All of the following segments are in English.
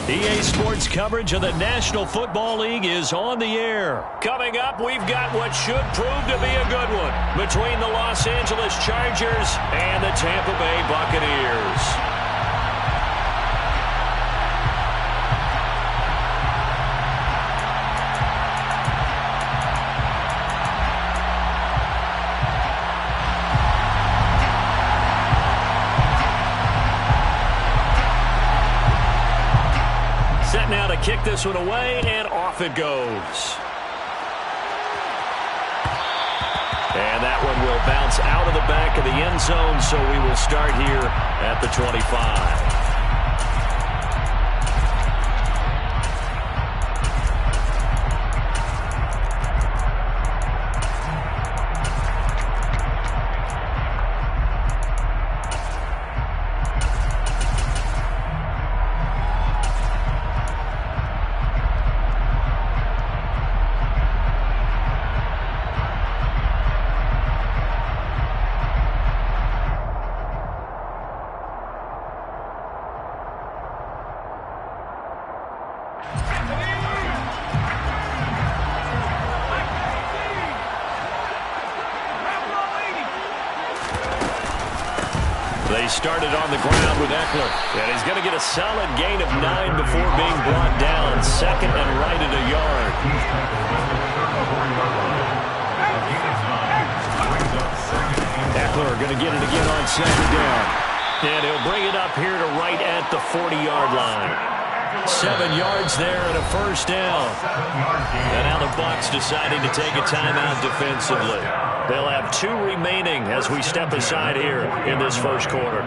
EA Sports coverage of the National Football League is on the air. Coming up, we've got what should prove to be a good one between the Los Angeles Chargers and the Tampa Bay Buccaneers. Now to kick this one away, and off it goes. And that one will bounce out of the back of the end zone, so we will start here at the 25. They started on the ground with Eckler, and he's going to get a solid gain of 9 before being brought down. Second and right at a yard. Eckler going to get it again on second down. And he'll bring it up here to right at the 40-yard line. 7 yards there and a first down. And now the Bucs deciding to take a timeout defensively. They'll have 2 remaining as we step aside here in this first quarter.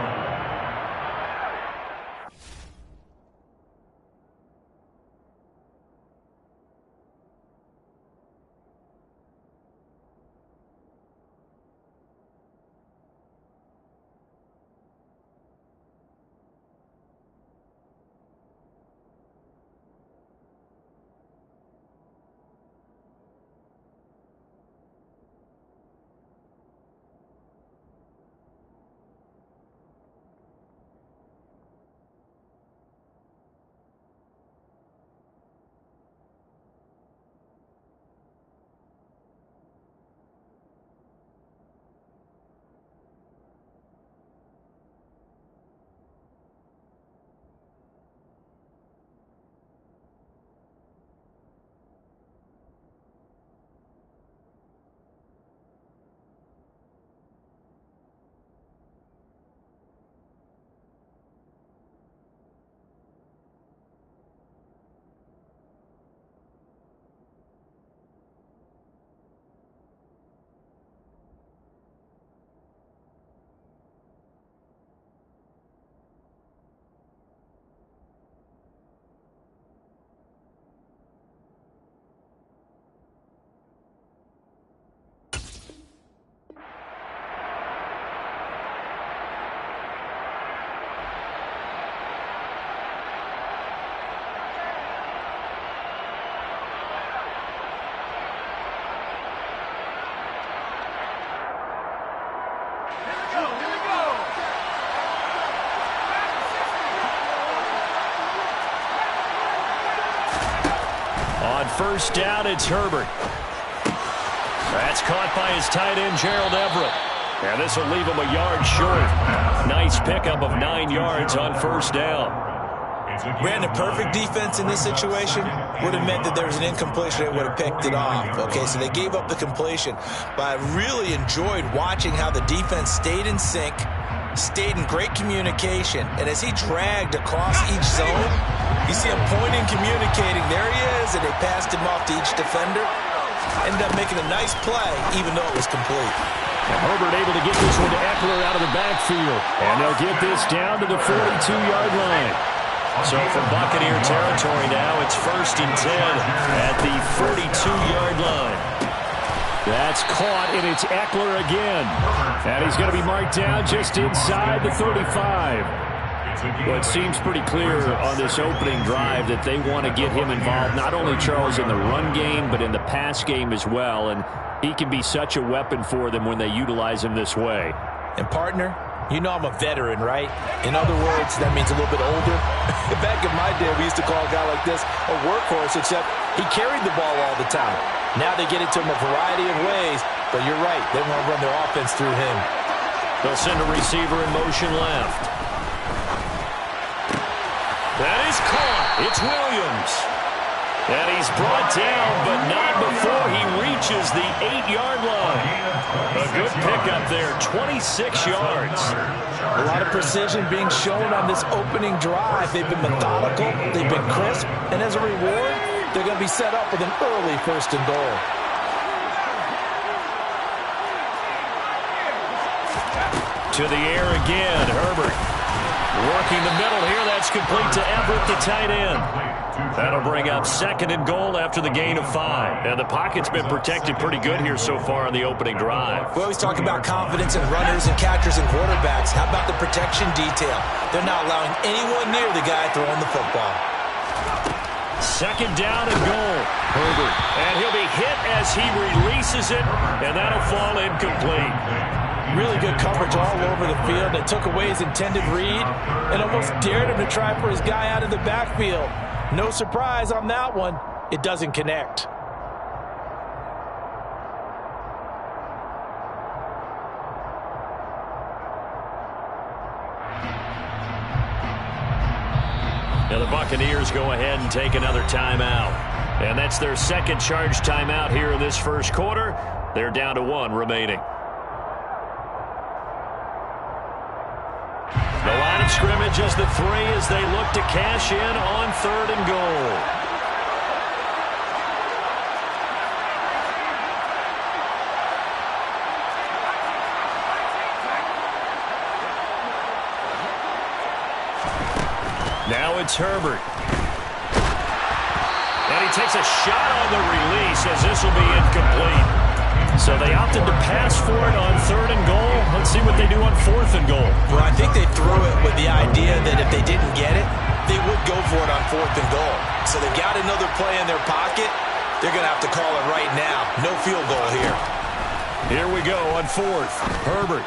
On first down, it's Herbert. That's caught by his tight end, Gerald Everett. And this will leave him a yard short. Nice pickup of 9 yards on first down. Brandon, perfect defense in this situation would have meant that there was an incompletion that would have picked it off. Okay, so they gave up the completion. But I really enjoyed watching how the defense stayed in sync, stayed in great communication, and as he dragged across each zone, you see him pointing, communicating. There he is, and they passed him off to each defender. Ended up making a nice play, even though it was complete. And Herbert able to get this one to Eckler out of the backfield. And they'll get this down to the 42-yard line. So from Buccaneer territory now, it's 1st and 10 at the 42-yard line. That's caught, and it's Eckler again. And he's going to be marked down just inside the 35. Well, it seems pretty clear on this opening drive that they want to get him involved, not only, Charles, in the run game, but in the pass game as well. And he can be such a weapon for them when they utilize him this way. And, partner, You know I'm a veteran, right? In other words, that means a little bit older. Back in my day, we used to call a guy like this a workhorse, except he carried the ball all the time. Now they get it to him a variety of ways, but you're right. They want to run their offense through him. They'll send a receiver in motion left. That is caught. It's Williams. And he's brought down, but not before he reaches the 8-yard line. A good pickup there, 26 yards. A lot of precision being shown on this opening drive. They've been methodical, they've been crisp, and as a reward, they're going to be set up with an early 1st and goal. To the air again, Herbert. Working the middle here, that's complete to Everett, the tight end. That'll bring up 2nd and goal after the gain of 5. And the pocket's been protected pretty good here so far on the opening drive. We always talk about confidence in runners and catchers and quarterbacks. How about the protection detail? They're not allowing anyone near the guy throwing the football. 2nd down and goal. Herbert. And he'll be hit as he releases it, and that'll fall incomplete. Really good coverage all over the field. They took away his intended read and almost dared him to try for his guy out of the backfield. No surprise on that one. It doesn't connect. Now the Buccaneers go ahead and take another timeout. And that's their 2nd charge timeout here in this 1st quarter. They're down to 1 remaining. The line of scrimmage is the 3 as they look to cash in on 3rd and goal. Now it's Herbert. And he takes a shot on the release as this will be incomplete. So they opted to pass for it on 3rd and goal. Let's see what they do on 4th and goal. Well, I think they threw it with the idea that if they didn't get it, they would go for it on 4th and goal. So they got another play in their pocket. They're going to have to call it right now. No field goal here. Here we go on 4th. Herbert.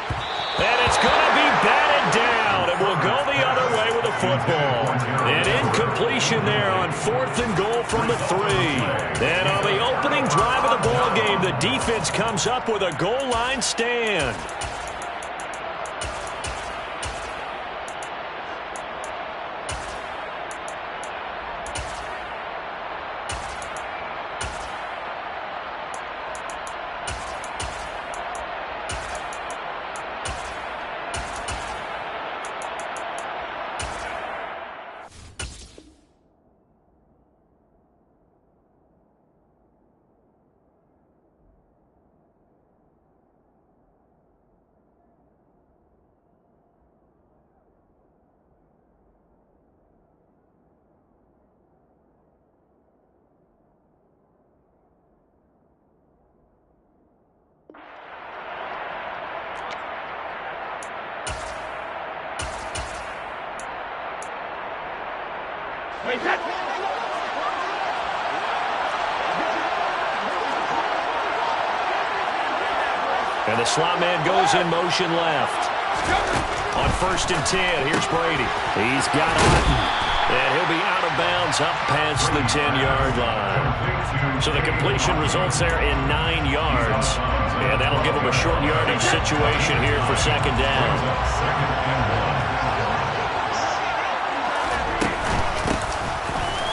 And it's going to be batted down. And we'll go the other way with a football. An incompletion there on 4th and goal from the 3. And on the opening drive of the ball game, the defense comes up with a goal line stand. And the slot man goes in motion left. On 1st and 10, here's Brady. He's got Otten. And he'll be out of bounds up past the 10-yard line. So the completion results there in 9 yards. And that'll give him a short yardage situation here for 2nd down.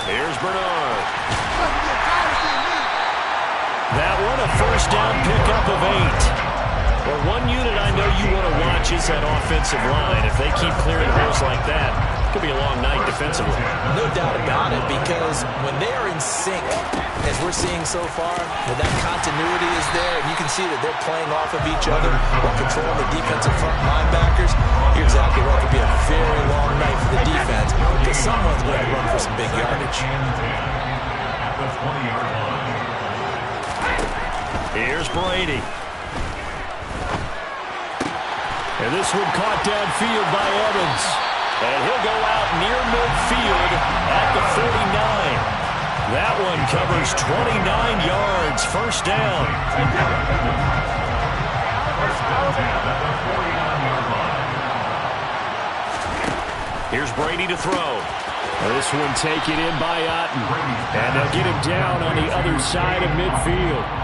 Here's Bernard. That one, a 1st down pickup of 8. Well, one unit I know you want to watch is that offensive line. If they keep clearing holes like that, it could be a long night defensively. No doubt about it, because when they are in sync, as we're seeing so far, when that continuity is there, and you can see that they're playing off of each other while controlling the defensive front linebackers, you're exactly right. It could be a very long night for the defense, because someone's going to run for some big yardage. Here's Brady. And this one caught downfield by Evans. And he'll go out near midfield at the 49. That one covers 29 yards, 1st down. Here's Brady to throw. This one taken in by Otten. And they'll get him down on the other side of midfield.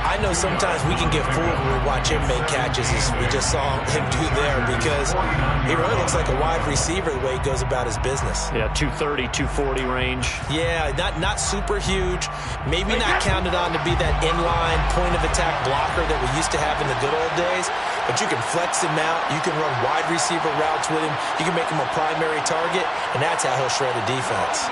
I know sometimes we can get fooled when we watch him make catches, as we just saw him do there, because he really looks like a wide receiver the way he goes about his business. Yeah, 230, 240 range. Yeah, not super huge. Maybe not counted on to be that inline point-of-attack blocker that we used to have in the good old days, but you can flex him out. You can run wide receiver routes with him. You can make him a primary target, and that's how he'll shred a defense.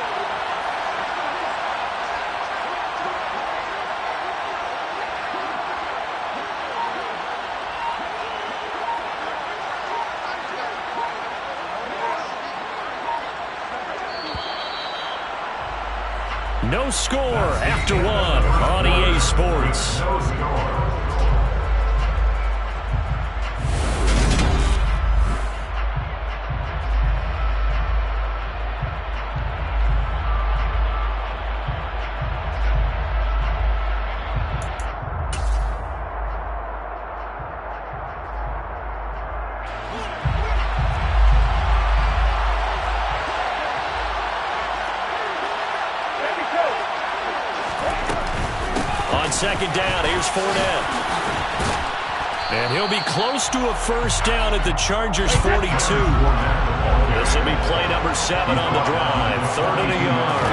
No score after one on EA Sports. Second down, here's Fournette. And he'll be close to a first down at the Chargers' 42. This will be play number 7 on the drive. 3rd and a yard.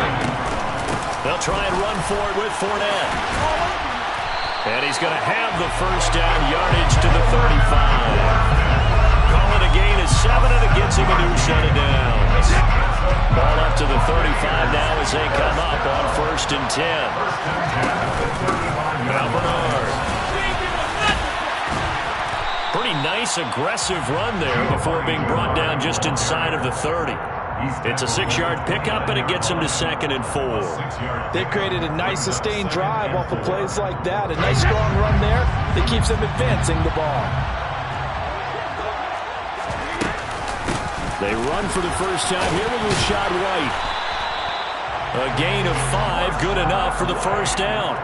They'll try and run for it with Fournette. And he's going to have the first down, yardage to the 35. Call it a gain of 7, and it gets him a new set of downs. Ball up to the 35 now as they come up on 1st and 10. Now Bernard. Pretty nice, aggressive run there before being brought down just inside of the 30. It's a 6-yard pickup, and it gets him to 2nd and 4. They've created a nice sustained drive off of plays like that. A nice strong run there that keeps them advancing the ball. They run for the first time here with Rashad White. A gain of 5, good enough for the first down.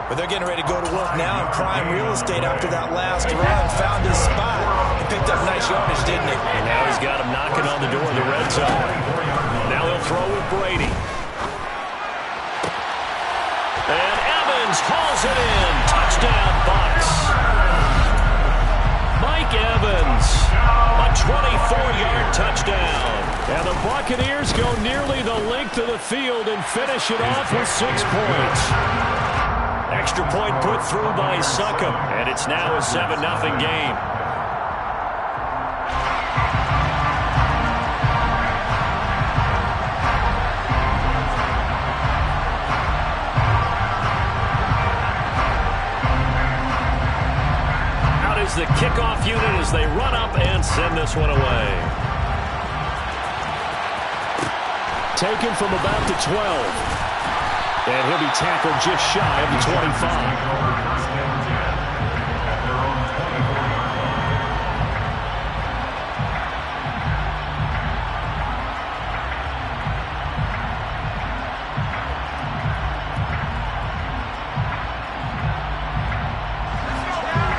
But they're getting ready to go to work now in prime real estate after that last run. Found his spot and picked up nice yardage, didn't he? And now he's got him knocking on the door of the red zone. Now he'll throw with Brady. And Evans hauls it in. Touchdown, Bucs. Mike Evans, a 24-yard touchdown. And the Buccaneers go nearly the length of the field and finish it off with 6 points. Extra point put through by Succop, and it's now a 7-0 game. Out is the kickoff unit as they run up and send this one away. Taken from about the 12. And he'll be tackled just shy of the 25.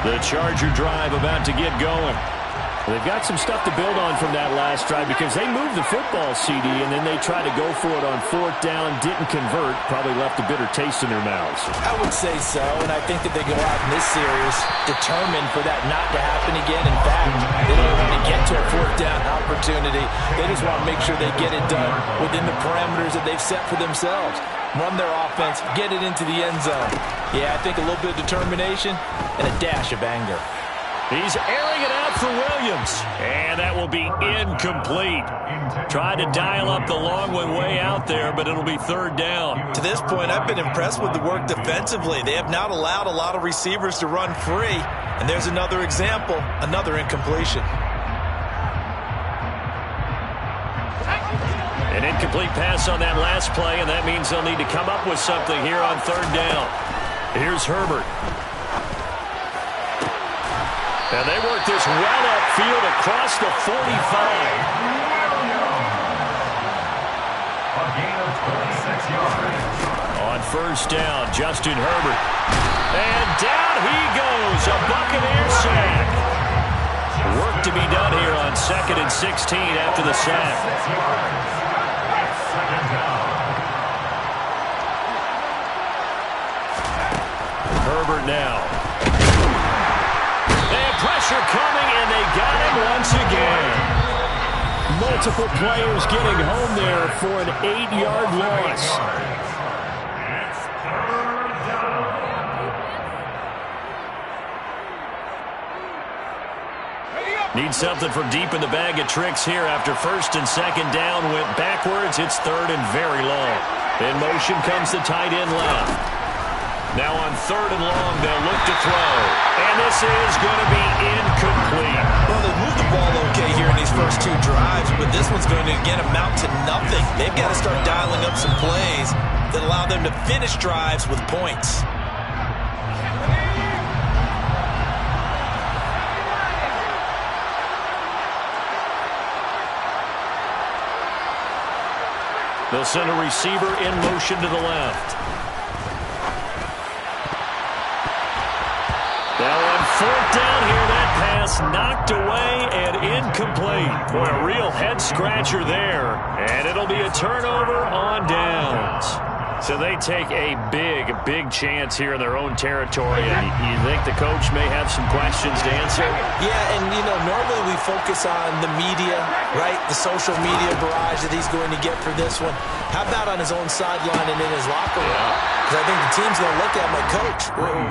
The Charger drive about to get going. They've got some stuff to build on from that last drive because they moved the football, CD, and then they tried to go for it on 4th down, didn't convert, probably left a bitter taste in their mouths. I would say so, and I think that they go out in this series determined for that not to happen again. In fact, they don't want to get to a 4th down opportunity. They just want to make sure they get it done within the parameters that they've set for themselves. Run their offense, get it into the end zone. Yeah, I think a little bit of determination and a dash of anger. He's airing it out for Williams, and that will be incomplete. Tried to dial up the long one way out there, but it'll be 3rd down. To this point, I've been impressed with the work defensively. They have not allowed a lot of receivers to run free, and there's another example, another incompletion. An incomplete pass on that last play, and that means they'll need to come up with something here on 3rd down. Here's Herbert. And they work this well upfield across the 45. On 1st down, Justin Herbert. And down he goes, a Buccaneer sack. Worked to be done here on 2nd and 16 after the sack. Herbert now. They have pressure coming, and they got him once again. Multiple players getting home there for an 8-yard loss. Need something from deep in the bag of tricks here after 1st and 2nd down. Went backwards. It's 3rd and very long. In motion comes the tight end left. Now on 3rd and long, they'll look to throw. And this is going to be incomplete. Well, they moved the ball okay here in these first 2 drives, but this one's going to, again, amount to nothing. They've got to start dialing up some plays that allow them to finish drives with points. They'll send a receiver in motion to the left. Now on 4th down here, that pass knocked away and incomplete. Boy, a real head-scratcher there. And it'll be a turnover on downs. So they take a big chance here in their own territory. And you think the coach may have some questions to answer? Yeah, and, normally we focus on the media, right? The social media barrage that he's going to get for this one. How about on his own sideline and in his locker room? Because I think the team's going to look at him like, Coach,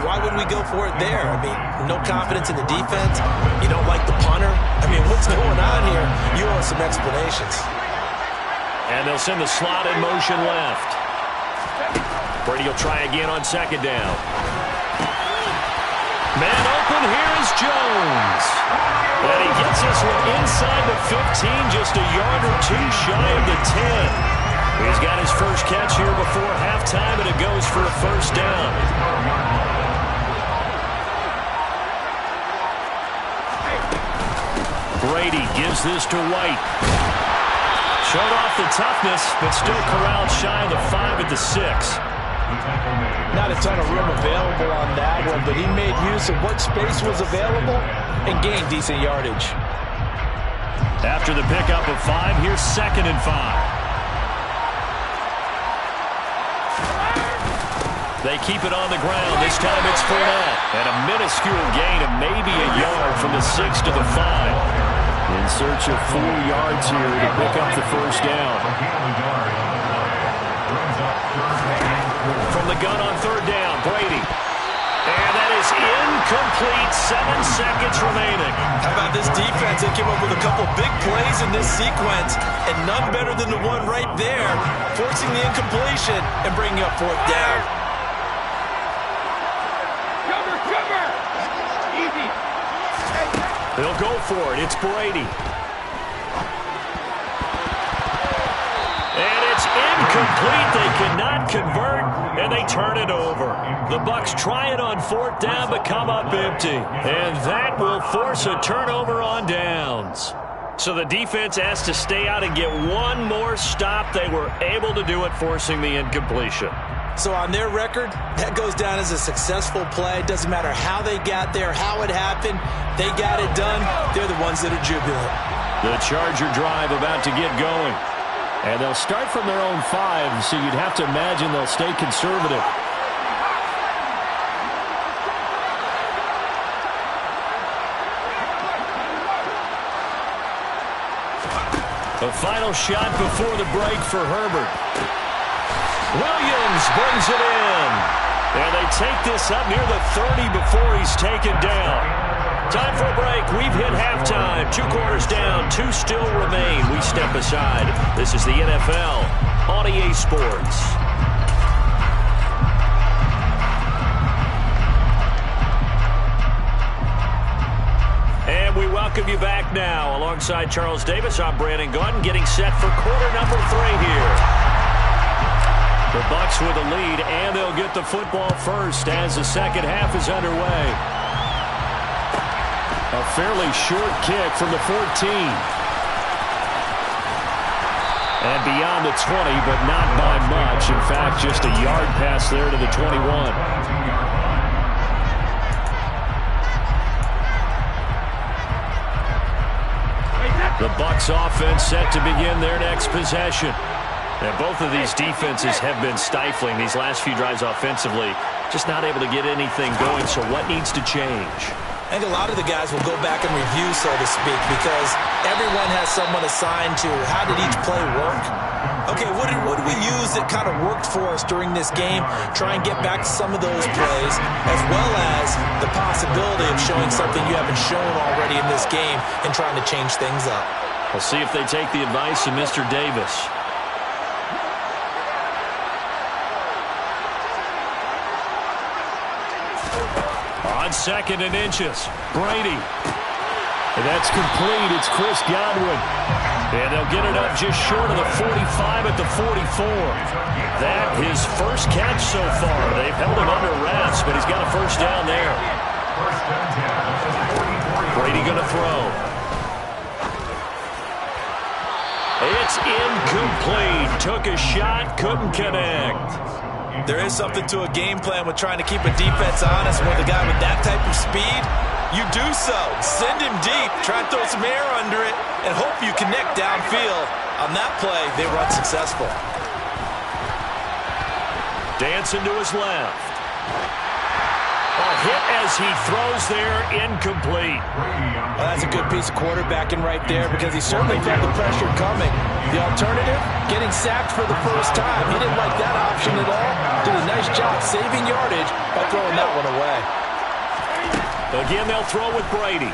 why would we go for it there? I mean, no confidence in the defense. You don't like the punter. I mean, what's going on here? You owe us some explanations. And they'll send the slot in motion left. Brady will try again on 2nd down. Man open, here is Jones. And he gets this one inside the 15, just a yard or 2 shy of the 10. He's got his first catch here before halftime, and it goes for a 1st down. Brady gives this to White. Showed off the toughness, but still corralled shy of the 5 at the 6. Not a ton of room available on that one, but he made use of what space was available and gained decent yardage. After the pickup of 5, here's 2nd and 5. They keep it on the ground. This time it's Fournette. And a minuscule gain of maybe a yard from the 6 to the 5. In search of 4 yards here to pick up the 1st down. From the gun on 3rd down, Brady. And that is incomplete. 7 seconds remaining. How about this defense? They came up with a couple big plays in this sequence, and none better than the one right there, forcing the incompletion and bringing up 4th down. Cover! Easy. They'll go for it. It's Brady. And it's incomplete. They cannot convert, and they turn it over. The Bucs try it on 4th down, but come up empty. And that will force a turnover on downs. So the defense has to stay out and get one more stop. They were able to do it, forcing the incompletion. So on their record, that goes down as a successful play. Doesn't matter how they got there, how it happened. They got it done. They're the ones that are jubilant. The Charger drive about to get going. And they'll start from their own 5, so you'd have to imagine they'll stay conservative. A final shot before the break for Herbert. Williams brings it in. And they take this up near the 30 before he's taken down. Time for a break. We've hit halftime. 2 quarters down. 2 still remain. We step aside. This is the NFL on EA Sports. And we welcome you back now. Alongside Charles Davis, I'm Brandon Gunn, getting set for quarter number 3 here. The Bucs with a lead, and they'll get the football first as the second half is underway. A fairly short kick from the 14. And beyond the 20, but not by much. In fact, just a yard pass there to the 21. The Bucs offense set to begin their next possession. And both of these defenses have been stifling these last few drives offensively. Just not able to get anything going, so what needs to change? I think a lot of the guys will go back and review, so to speak, because everyone has someone assigned to how did each play work. Okay, what did we use that kind of worked for us during this game? Try and get back to some of those plays, as well as the possibility of showing something you haven't shown already in this game and trying to change things up. We'll see if they take the advice of Mr. Davis. On 2nd and inches, Brady. And that's complete. It's Chris Godwin. And they'll get it up just short of the 45 at the 44. That his first catch so far. They've held him under wraps, but he's got a first down there. Brady going to throw. It's incomplete. Took a shot, couldn't connect. There is something to a game plan with trying to keep a defense honest. With a guy with that type of speed, you do so. Send him deep, try and throw some air under it, and hope you connect downfield. On that play, they were unsuccessful. Dancing to his left. A hit as he throws there, incomplete. Well, that's a good piece of quarterbacking right there because he certainly felt the pressure coming. The alternative, getting sacked for the first time. He didn't like that option at all. Did a nice job saving yardage by throwing that one away. Again, they'll throw with Brady.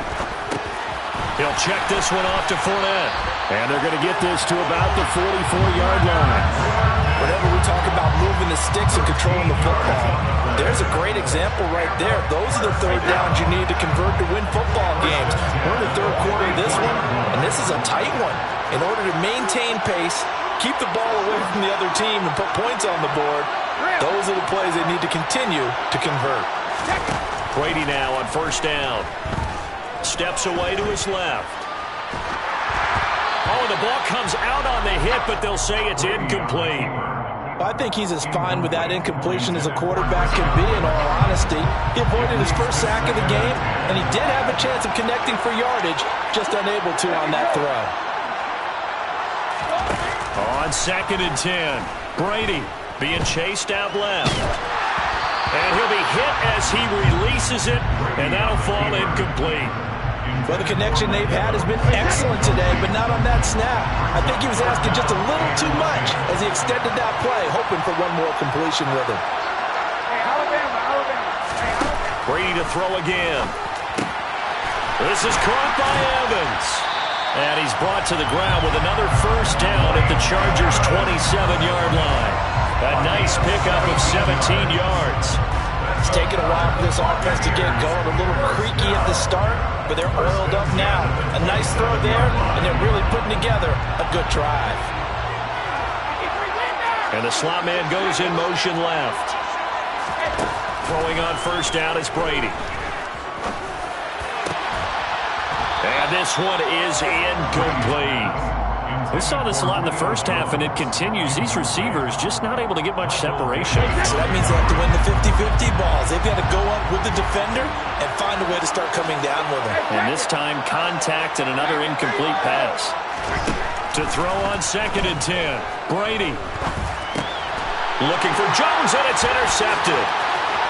He'll check this one off to Fournette. And they're going to get this to about the 44-yard line. Whenever we talk about moving the sticks and controlling the football, there's a great example right there. Those are the third downs you need to convert to win football games. We're in the third quarter of this one, and this is a tight one. In order to maintain pace, keep the ball away from the other team, and put points on the board, those are the plays they need to continue to convert. Brady now on first down. Steps away to his left. Oh, the ball comes out on the hit, but they'll say it's incomplete. I think he's as fine with that incompletion as a quarterback can be, in all honesty. He avoided his first sack of the game, and he did have a chance of connecting for yardage, just unable to on that throw. On 2nd and 10, Brady being chased out left. And he'll be hit as he releases it, and that'll fall incomplete. Well, the connection they've had has been excellent today, but not on that snap. I think he was asking just a little too much as he extended that play, hoping for one more completion with him. Brady to throw again. This is caught by Evans. And he's brought to the ground with another first down at the Chargers' 27-yard line. A nice pickup of 17 yards. It's taken a while for this offense to get going. A little creaky at the start, but they're oiled up now. A nice throw there, and they're really putting together a good drive. And the slot man goes in motion left. Throwing on first down is Brady. And this one is incomplete. We saw this a lot in the first half, and it continues. These receivers just not able to get much separation. So that means they have to win the 50-50 balls. They've got to go up with the defender and find a way to start coming down with him. And this time, contact and another incomplete pass. To throw on 2nd and 10, Brady. Looking for Jones, and it's intercepted.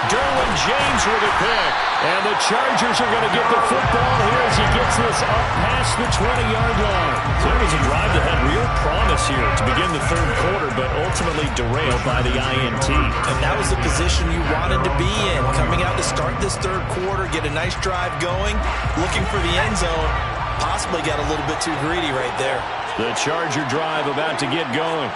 Derwin James with a pick. And the Chargers are going to get the football here as he gets this up past the 20-yard line. So it was a drive that had real promise here to begin the third quarter, but ultimately derailed by the INT. And that was the position you wanted to be in. Coming out to start this third quarter, get a nice drive going, looking for the end zone. Possibly got a little bit too greedy right there. The Charger drive about to get going.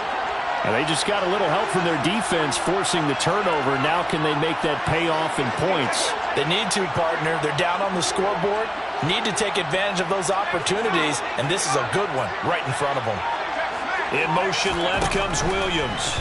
And they just got a little help from their defense forcing the turnover. Now can they make that pay off in points? They need to, partner. They're down on the scoreboard. Need to take advantage of those opportunities, and this is a good one right in front of them. In motion left comes Williams.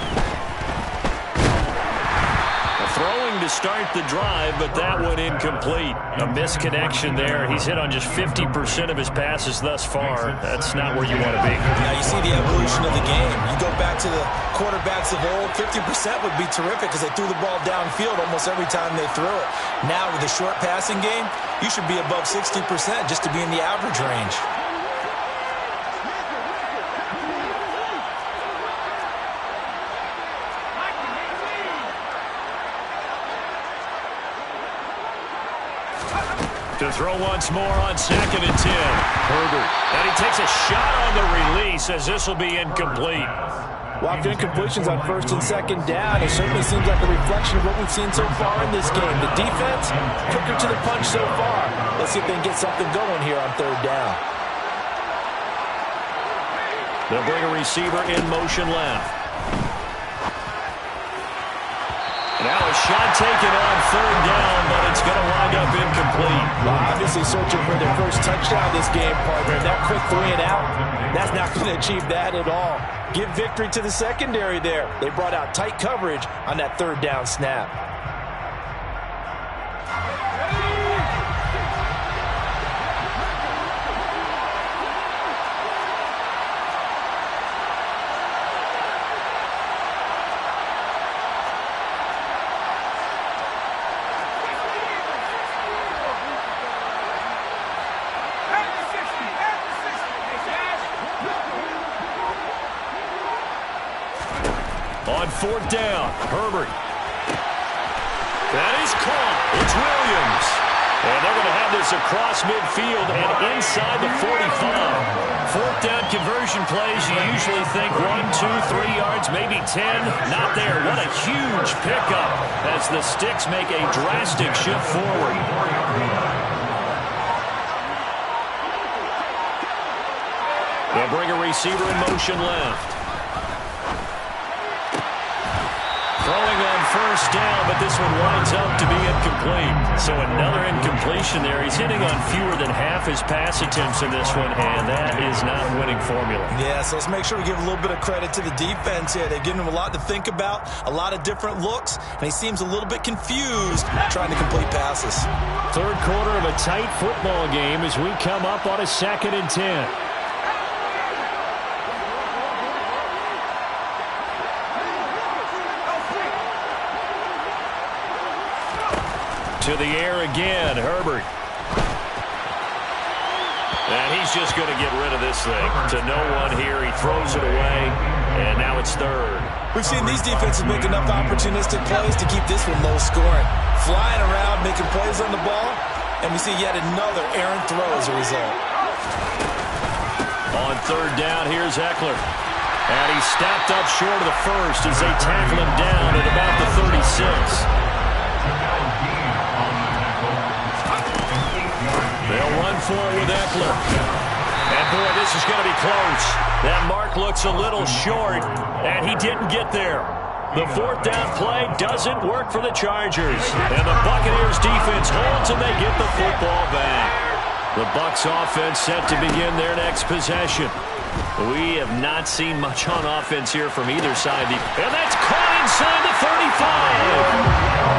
Throwing to start the drive, but that one incomplete. A misconnection there. He's hit on just 50% of his passes thus far. That's not where you want to be. Now you see the evolution of the game. You go back to the quarterbacks of old, 50% would be terrific because they threw the ball downfield almost every time they threw it. Now with the short passing game, you should be above 60% just to be in the average range. To throw once more on 2nd and 10. Herbert. And he takes a shot on the release as this will be incomplete. Well, after incompletions on 1st and 2nd down, it certainly seems like a reflection of what we've seen so far in this game. The defense, quicker to the punch so far. Let's see if they can get something going here on 3rd down. They'll bring a receiver in motion left. Now a shot taken on 3rd down, but it's going to wind up incomplete. Well, obviously searching for their first touchdown this game, partner. That quick 3 and out, that's not going to achieve that at all. Give victory to the secondary there. They brought out tight coverage on that 3rd down snap. On 4th down, Herbert. That is caught. It's Williams. And they're going to have this across midfield and inside the 45. 4th down conversion plays, you usually think 1, 2, 3 yards, maybe 10. Not there. What a huge pickup as the Sticks make a drastic shift forward. They'll bring a receiver in motion left. Throwing on 1st down, but this one winds up to be incomplete. So another incompletion there. He's hitting on fewer than half his pass attempts in this one, and that is not winning formula. Yeah, so let's make sure we give a little bit of credit to the defense here. They've given him a lot to think about, a lot of different looks, and he seems a little bit confused trying to complete passes. 3rd quarter of a tight football game as we come up on a 2nd and 10. To the air again, Herbert. And he's just going to get rid of this thing. To no one here, he throws it away, and now it's 3rd. We've seen these defenses make enough opportunistic plays to keep this one low scoring. Flying around, making plays on the ball, and we see yet another errant throw as a result. On 3rd down, here's Eckler. And he's stopped up short of the first as they tackle him down at about the 36. They'll run for it with Eckler. And, boy, this is going to be close. That mark looks a little short, and he didn't get there. The 4th down play doesn't work for the Chargers. And the Buccaneers defense holds, and they get the football back. The Bucs offense set to begin their next possession. We have not seen much on offense here from either side. And that's caught inside the 35.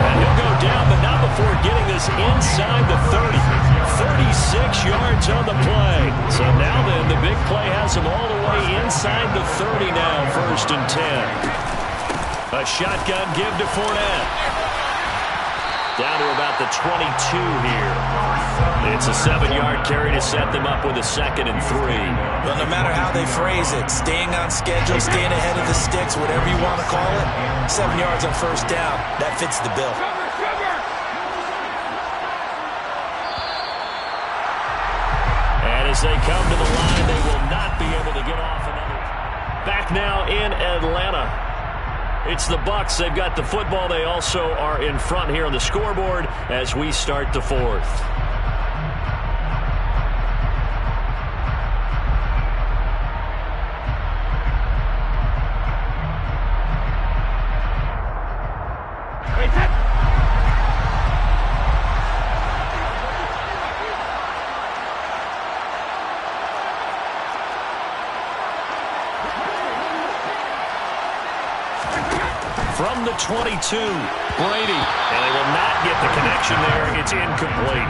And he'll go down, but not before getting this inside the 30. 36 yards on the play. So now then, the big play has him all the way inside the 30 now, 1st and 10. A shotgun give to Fournette. Down to about the 22 here. It's a 7-yard carry to set them up with a 2nd and 3. Well, no matter how they phrase it, staying on schedule, staying ahead of the Sticks, whatever you want to call it, 7 yards on 1st down, that fits the bill. And as they come to the line, they will not be able to get off another. Back now in Atlanta. It's the Bucs. They've got the football. They also are in front here on the scoreboard as we start the 4th. From the 22, Brady. And they will not get the connection there. It's incomplete.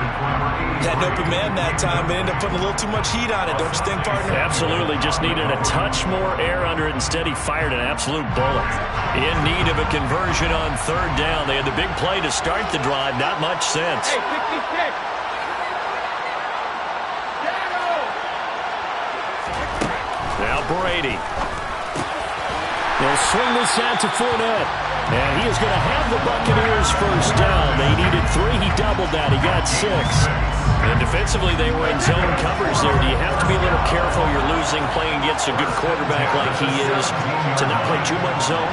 Had an open man that time, but ended up putting a little too much heat on it, don't you think, partner? Absolutely. Just needed a touch more air under it. Instead, he fired an absolute bullet. In need of a conversion on 3rd down. They had the big play to start the drive. Not much sense. Hey, 56. Now Brady. They'll swing this out to Fournette. And he is going to have the Buccaneers 1st down. They needed 3. He doubled that. He got 6. And defensively, they were in zone covers there. Do you have to be a little careful? You're losing playing against a good quarterback like he is to not play too much zone?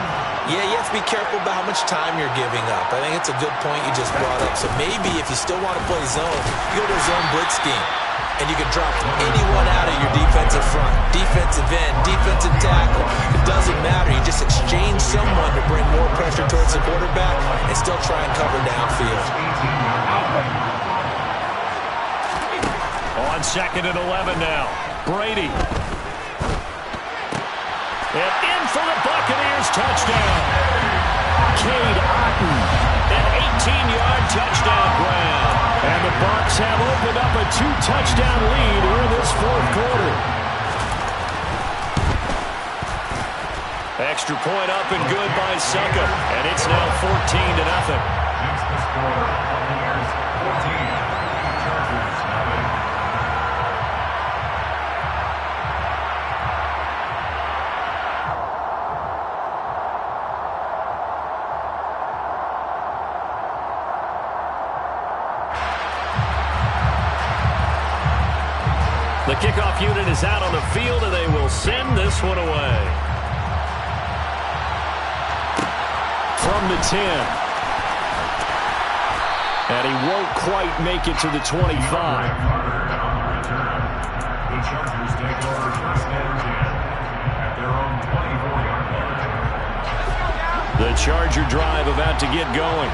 Yeah, you have to be careful about how much time you're giving up. I think it's a good point you just brought up. So maybe if you still want to play zone, you go to a zone blitz scheme. And you can drop anyone out of your defensive front. Defensive end, defensive tackle. It doesn't matter. You just exchange someone to bring more pressure towards the quarterback and still try and cover downfield. On 2nd and 11 now. Brady. And in for the Buccaneers touchdown. Cade Otton. An 18-yard touchdown grab. And the Bucs have opened up a 2-touchdown lead here in this fourth quarter. Extra point up and good by Suckup. And it's now 14-0. The kickoff unit is out on the field, and they will send this one away. From the 10. And he won't quite make it to the 25. The Chargers take over first and 10 at their own 24-yard line. The Charger drive about to get going.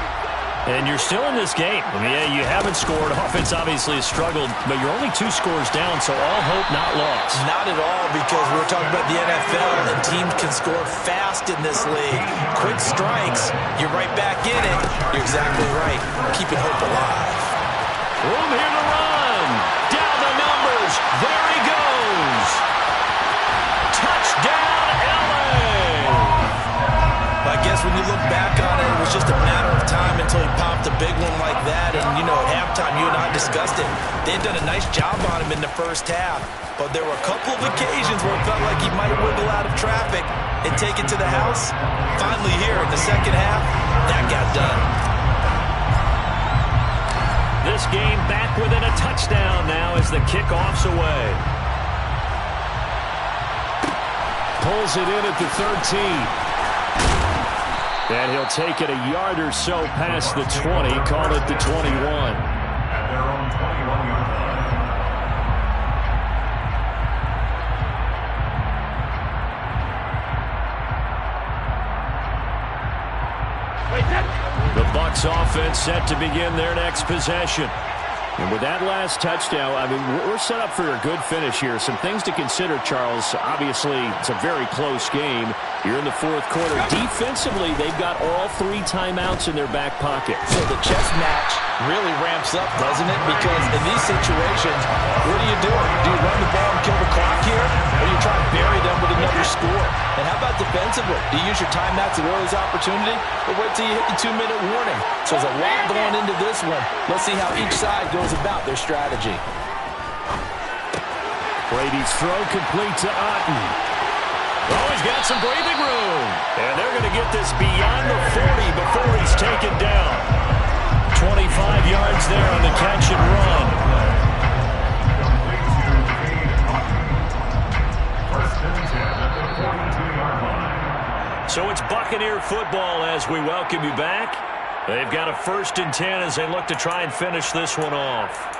And you're still in this game. I mean, yeah, you haven't scored. Offense obviously has struggled, but you're only 2 scores down, so all hope not lost. Not at all, because we're talking about the NFL, and teams can score fast in this league. Quick strikes, you're right back in it. You're exactly right. Keeping hope alive. Room here to run. Down the numbers. There he goes. Touchdown, L.A. I guess when you look back on it, it was just a matter of time until he popped a big one like that. And, you know, at halftime, you and I discussed it. They had done a nice job on him in the first half. But there were a couple of occasions where it felt like he might wiggle out of traffic and take it to the house. Finally here in the second half, that got done. This game back within a touchdown now as the kickoff's away. Pulls it in at the 13. And he'll take it a yard or so past the 20, call it the 21. At their own 21-yard line. The Bucs offense set to begin their next possession. And with that last touchdown, I mean, we're set up for a good finish here. Some things to consider, Charles. Obviously, it's a very close game. You're in the fourth quarter. Defensively, they've got all 3 timeouts in their back pocket. So the chess match really ramps up, doesn't it? Because in these situations, what are you doing? Do you run the ball and kill the clock here? Or do you try to bury them with another score? And how about defensively? Do you use your timeouts at earliest opportunity? Or wait till you hit the 2-minute warning? So there's a lot going into this one. Let's see how each side goes about their strategy. Brady's throw complete to Otton. Oh, he's got some breathing room. And they're going to get this beyond the 40 before he's taken down. 25 yards there on the catch and run. First and 10 at the 42-yard line. So it's Buccaneer football as we welcome you back. They've got a 1st and 10 as they look to try and finish this one off.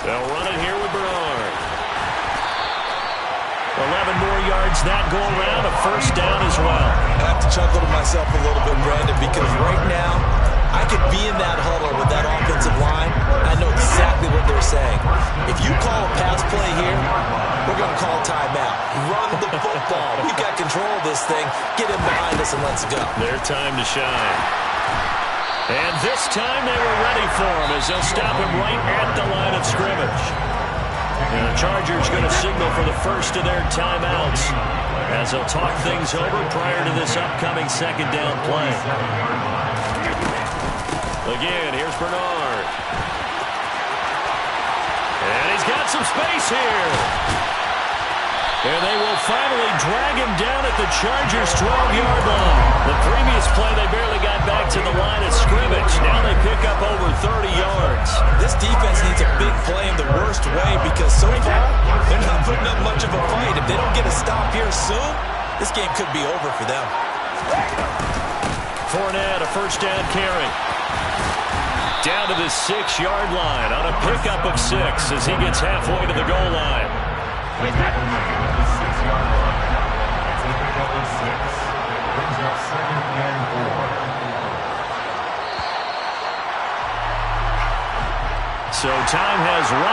They'll run it here with Bernard. 11 more yards that go around, a 1st down as well. I have to chuckle to myself a little bit, Brandon, because right now I could be in that huddle with that offensive line. I know exactly what they're saying. If you call a pass play here, we're going to call timeout. Run the football. We've got control of this thing. Get him behind us and let's go. Their time to shine. And this time they were ready for him as they'll stop him right at the line of scrimmage. And the Chargers going to signal for the first of their timeouts as they'll talk things over prior to this upcoming 2nd down play. Again, here's Bernard. And He's got some space here. And they will finally drag him down at the Chargers' 12-yard line. The previous play, they barely got back to the line of scrimmage. Now they pick up over 30 yards. This defense needs a big play in the worst way because so far, they're not putting up much of a fight. If they don't get a stop here soon, this game could be over for them. Fournette, a first down carry. Down to the 6-yard line on a pickup of 6 as he gets halfway to the goal line. At the 6-yard line. It's a pickup of 6. Brings up 2nd and 4. So time has run